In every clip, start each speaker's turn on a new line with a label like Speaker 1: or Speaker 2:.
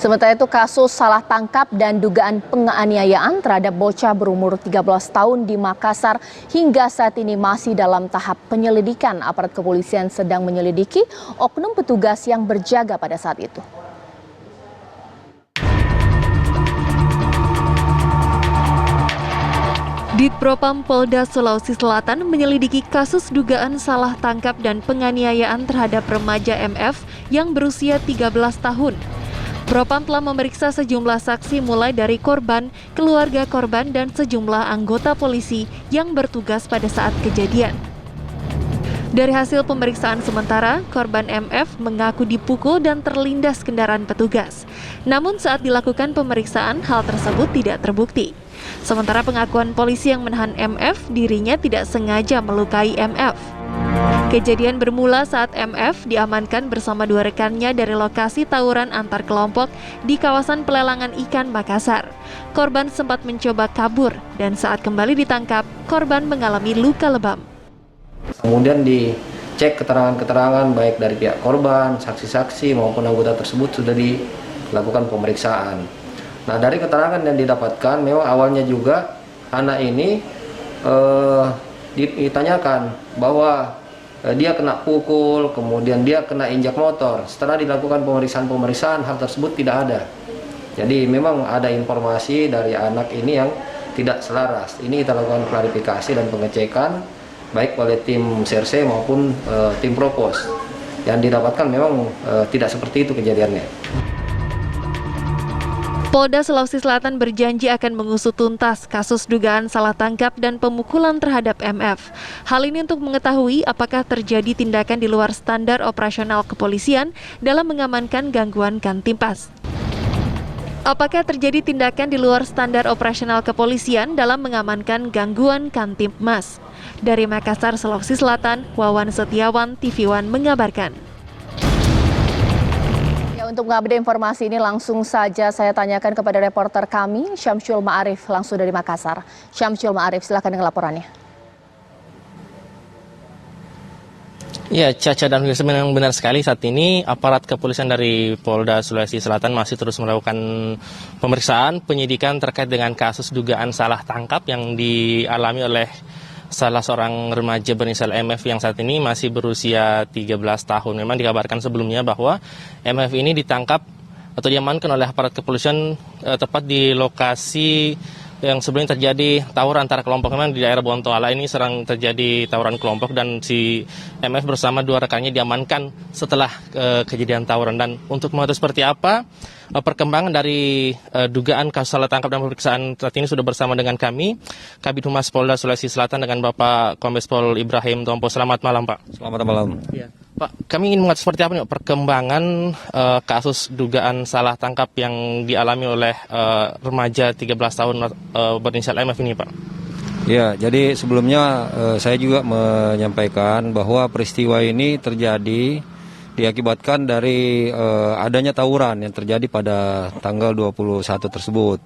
Speaker 1: Sementara itu kasus salah tangkap dan dugaan penganiayaan terhadap bocah berumur 13 tahun di Makassar hingga saat ini masih dalam tahap penyelidikan. Aparat kepolisian sedang menyelidiki oknum petugas yang berjaga pada saat itu.
Speaker 2: Ditpropam Polda Sulawesi Selatan menyelidiki kasus dugaan salah tangkap dan penganiayaan terhadap remaja MF yang berusia 13 tahun. Propam telah memeriksa sejumlah saksi mulai dari korban, keluarga korban, dan sejumlah anggota polisi yang bertugas pada saat kejadian. Dari hasil pemeriksaan sementara, korban MF mengaku dipukul dan terlindas kendaraan petugas. Namun saat dilakukan pemeriksaan, hal tersebut tidak terbukti. Sementara pengakuan polisi yang menahan MF, dirinya tidak sengaja melukai MF. Kejadian bermula saat MF diamankan bersama dua rekannya dari lokasi tawuran antar kelompok di kawasan pelelangan ikan Makassar. Korban sempat mencoba kabur dan saat kembali ditangkap, korban mengalami luka lebam.
Speaker 3: Kemudian dicek keterangan-keterangan baik dari pihak korban, saksi-saksi maupun anggota tersebut sudah dilakukan pemeriksaan. Nah, dari keterangan yang didapatkan memang awalnya juga anak ini ditanyakan bahwa dia kena pukul, kemudian dia kena injak motor. Setelah dilakukan pemeriksaan hal tersebut tidak ada. Jadi memang ada informasi dari anak ini yang tidak selaras. Ini kita lakukan klarifikasi dan pengecekan baik oleh tim Serse maupun tim Propos. Yang didapatkan memang tidak seperti itu kejadiannya.
Speaker 2: Polda Sulawesi Selatan berjanji akan mengusut tuntas kasus dugaan salah tangkap dan pemukulan terhadap MF. Hal ini untuk mengetahui apakah terjadi tindakan di luar standar operasional kepolisian dalam mengamankan gangguan Kamtibmas. Apakah terjadi tindakan di luar standar operasional kepolisian dalam mengamankan gangguan Kamtibmas? Dari Makassar, Sulawesi Selatan, Wawan Setiawan, TV One mengabarkan.
Speaker 1: Untuk mengupdate informasi ini langsung saja saya tanyakan kepada reporter kami, Syamsul Ma'arif, langsung dari Makassar. Syamsul Ma'arif, silakan dengan laporannya.
Speaker 4: Ya, Caca dan Wilson, memang benar sekali saat ini aparat kepolisian dari Polda Sulawesi Selatan masih terus melakukan pemeriksaan penyidikan terkait dengan kasus dugaan salah tangkap yang dialami oleh salah seorang remaja berinisial MF yang saat ini masih berusia 13 tahun. Memang dikabarkan sebelumnya bahwa MF ini ditangkap atau diamankan oleh aparat kepolisian tepat di lokasi yang sebelumnya terjadi tawuran antara kelompok. Memang di daerah Bontoala ini sering terjadi tawuran kelompok dan si MF bersama dua rekannya diamankan setelah kejadian tawuran. Dan untuk mengetahui seperti apa perkembangan dari dugaan kasus salah tangkap dan pemeriksaan saat ini sudah bersama dengan kami, Kabid Humas Polda Sulawesi Selatan dengan Bapak Kombes Pol Ibrahim Tompo. Selamat malam, Pak.
Speaker 5: Selamat malam.
Speaker 4: Ya. Pak, kami ingin mengetahui seperti apa nih perkembangan kasus dugaan salah tangkap yang dialami oleh remaja 13 tahun berinisial MF ini, Pak.
Speaker 5: Ya, jadi sebelumnya saya juga menyampaikan bahwa peristiwa ini terjadi diakibatkan dari adanya tawuran yang terjadi pada tanggal 21 tersebut.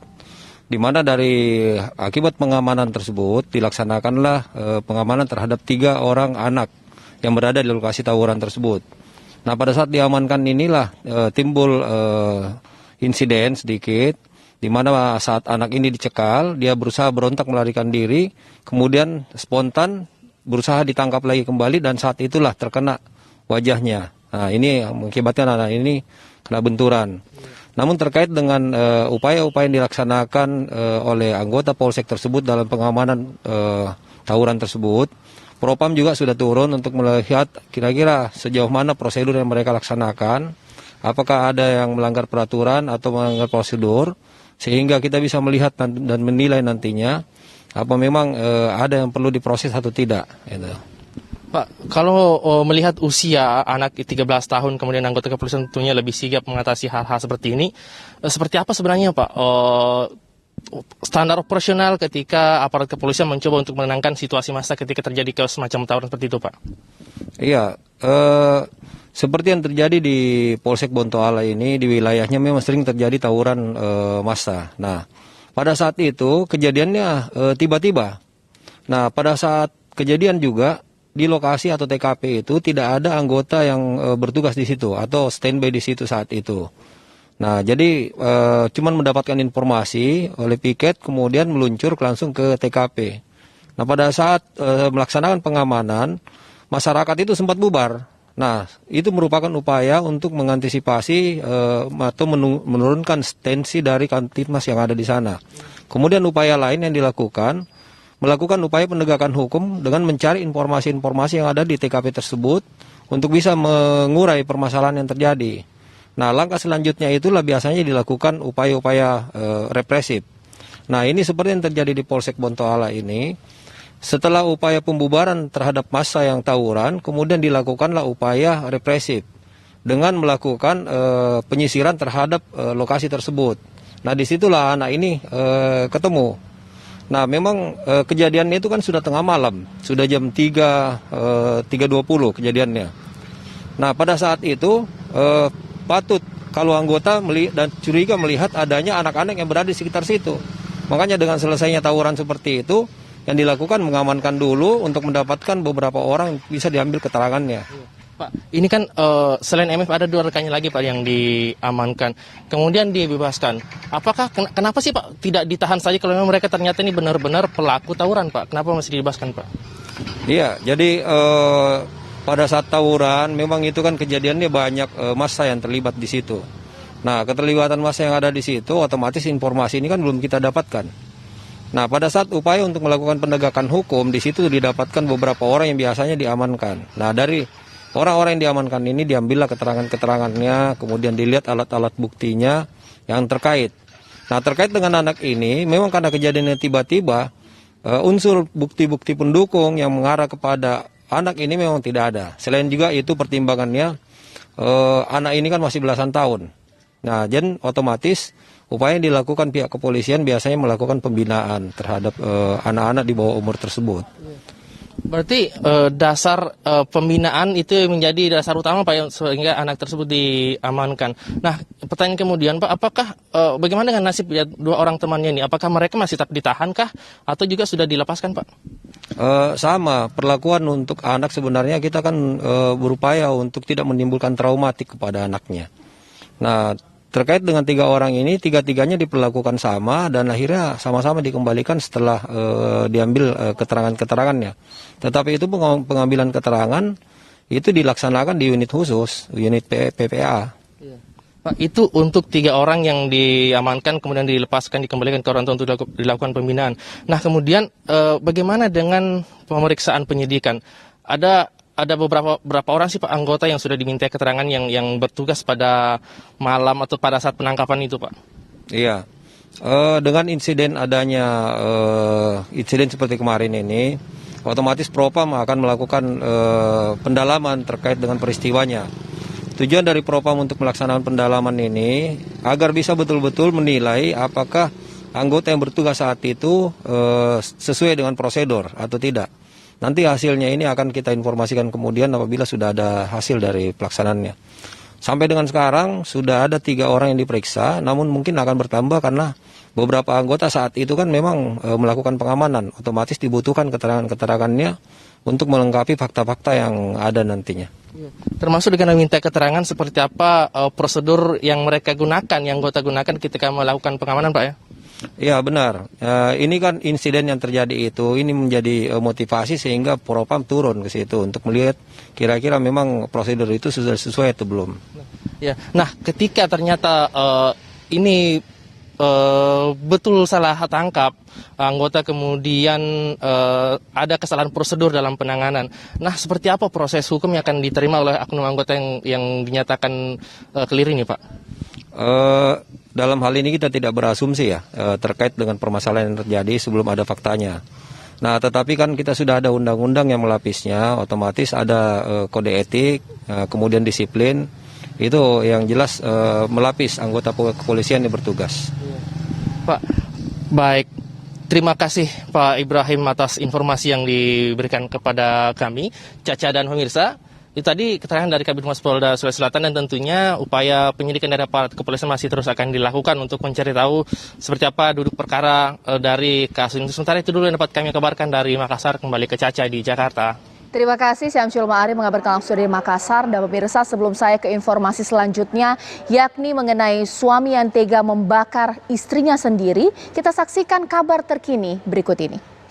Speaker 5: Di mana dari akibat pengamanan tersebut dilaksanakanlah pengamanan terhadap 3 orang anak yang berada di lokasi tawuran tersebut. Nah, pada saat diamankan inilah timbul insiden sedikit, di mana saat anak ini dicekal, dia berusaha berontak melarikan diri, kemudian spontan berusaha ditangkap lagi kembali dan saat itulah terkena wajahnya. Nah, ini mengakibatkan anak ini kena benturan. Namun terkait dengan upaya-upaya yang dilaksanakan oleh anggota Polsek tersebut dalam pengamanan tawuran tersebut, Propam juga sudah turun untuk melihat kira-kira sejauh mana prosedur yang mereka laksanakan, apakah ada yang melanggar peraturan atau melanggar prosedur, sehingga kita bisa melihat dan menilai nantinya apa memang ada yang perlu diproses atau tidak. Gitu.
Speaker 4: Pak, kalau melihat usia anak 13 tahun kemudian anggota kepolisian tentunya lebih sigap mengatasi hal-hal seperti ini, seperti apa sebenarnya Pak standar operasional ketika aparat kepolisian mencoba untuk menenangkan situasi massa ketika terjadi semacam tawuran seperti itu, Pak?
Speaker 5: Iya, seperti yang terjadi di Polsek Bontoala ini, di wilayahnya memang sering terjadi tawuran massa. Nah, pada saat itu kejadiannya tiba-tiba. Nah, pada saat kejadian juga di lokasi atau TKP itu tidak ada anggota yang bertugas di situ atau standby di situ saat itu. Nah, jadi cuman mendapatkan informasi oleh piket, kemudian meluncur langsung ke TKP. Nah, pada saat melaksanakan pengamanan, masyarakat itu sempat bubar. Nah, itu merupakan upaya untuk mengantisipasi atau menurunkan tensi dari Kamtibmas yang ada di sana. Kemudian upaya lain yang dilakukan, melakukan upaya penegakan hukum dengan mencari informasi-informasi yang ada di TKP tersebut untuk bisa mengurai permasalahan yang terjadi. Nah, langkah selanjutnya itulah biasanya dilakukan upaya-upaya represif. Nah, ini seperti yang terjadi di Polsek Bontoala ini. Setelah upaya pembubaran terhadap massa yang tawuran, kemudian dilakukanlah upaya represif dengan melakukan penyisiran terhadap lokasi tersebut. Nah, disitulah anak ini ketemu. Nah, memang kejadiannya itu kan sudah tengah malam, sudah jam 3.20 kejadiannya. Nah, pada saat itu patut kalau anggota dan curiga melihat adanya anak-anak yang berada di sekitar situ. Makanya dengan selesainya tawuran seperti itu, yang dilakukan mengamankan dulu untuk mendapatkan beberapa orang bisa diambil keterangannya.
Speaker 4: Pak, ini kan selain MF ada 2 rekannya lagi Pak yang diamankan, kemudian dibebaskan. Apakah kenapa sih Pak tidak ditahan saja kalau memang mereka ternyata ini benar-benar pelaku tawuran Pak? Kenapa masih dibebaskan Pak?
Speaker 5: Iya, jadi pada saat tawuran memang itu kan kejadiannya banyak massa yang terlibat di situ. Nah, keterlibatan massa yang ada di situ otomatis informasi ini kan belum kita dapatkan. Nah, pada saat upaya untuk melakukan penegakan hukum di situ didapatkan beberapa orang yang biasanya diamankan. Nah, dari orang-orang yang diamankan ini diambillah keterangan-keterangannya, kemudian dilihat alat-alat buktinya yang terkait. Nah, terkait dengan anak ini memang karena kejadiannya tiba-tiba unsur bukti-bukti pendukung yang mengarah kepada anak ini memang tidak ada. Selain juga itu pertimbangannya anak ini kan masih belasan tahun. Nah, jadi otomatis upaya yang dilakukan pihak kepolisian biasanya melakukan pembinaan terhadap anak-anak di bawah umur tersebut.
Speaker 4: Berarti dasar pembinaan itu menjadi dasar utama Pak sehingga anak tersebut diamankan. Nah, pertanyaan kemudian Pak, apakah bagaimana dengan nasib 2 orang temannya ini? Apakah mereka masih tetap ditahankah atau juga sudah dilepaskan Pak?
Speaker 5: Sama, perlakuan untuk anak sebenarnya kita kan berupaya untuk tidak menimbulkan traumatik kepada anaknya. Nah, terkait dengan 3 orang ini, 3-tiganya diperlakukan sama dan akhirnya sama-sama dikembalikan setelah diambil keterangan-keterangannya. Tetapi itu pengambilan keterangan itu dilaksanakan di unit khusus, unit PPA.
Speaker 4: Pak, itu untuk 3 orang yang diamankan kemudian dilepaskan dikembalikan ke orang tua untuk dilakukan pembinaan. Nah, kemudian bagaimana dengan pemeriksaan penyidikan? Ada beberapa orang sih Pak anggota yang sudah diminta keterangan yang bertugas pada malam atau pada saat penangkapan itu Pak?
Speaker 5: Iya, dengan insiden adanya insiden seperti kemarin ini, otomatis Propam akan melakukan pendalaman terkait dengan peristiwanya. Tujuan dari Propam untuk melaksanakan pendalaman ini agar bisa betul-betul menilai apakah anggota yang bertugas saat itu sesuai dengan prosedur atau tidak. Nanti hasilnya ini akan kita informasikan kemudian apabila sudah ada hasil dari pelaksanaannya. Sampai dengan sekarang sudah ada 3 orang yang diperiksa, namun mungkin akan bertambah karena beberapa anggota saat itu kan memang melakukan pengamanan. Otomatis dibutuhkan keterangan-keterangannya untuk melengkapi fakta-fakta yang ada nantinya.
Speaker 4: Termasuk dengan meminta keterangan seperti apa prosedur yang mereka gunakan, yang anggota gunakan ketika melakukan pengamanan Pak ya?
Speaker 5: Ya benar, ini kan insiden yang terjadi itu, ini menjadi motivasi sehingga Propam turun ke situ untuk melihat kira-kira memang prosedur itu sudah sesuai atau belum.
Speaker 4: Ya, nah ketika ternyata ini betul salah tangkap anggota kemudian ada kesalahan prosedur dalam penanganan. Nah, seperti apa proses hukum yang akan diterima oleh oknum anggota yang dinyatakan keliru ini Pak?
Speaker 5: Dalam hal ini kita tidak berasumsi ya terkait dengan permasalahan yang terjadi sebelum ada faktanya. Nah, tetapi kan kita sudah ada undang-undang yang melapisnya, otomatis ada kode etik, kemudian disiplin, itu yang jelas melapis anggota kepolisian yang bertugas.
Speaker 4: Pak, baik. Terima kasih Pak Ibrahim atas informasi yang diberikan kepada kami, Caca dan pemirsa. Itu tadi keterangan dari Kabid Humas Polda Sulawesi Selatan dan tentunya upaya penyidikan dari aparat kepolisian masih terus akan dilakukan untuk mencari tahu seperti apa duduk perkara dari kasus ini. Sementara itu dulu yang dapat kami kabarkan dari Makassar, kembali ke Caca di Jakarta.
Speaker 1: Terima kasih Syamsul Ma'arif mengabarkan langsung dari Makassar. Dan pemirsa, sebelum saya ke informasi selanjutnya, yakni mengenai suami yang tega membakar istrinya sendiri, kita saksikan kabar terkini berikut ini.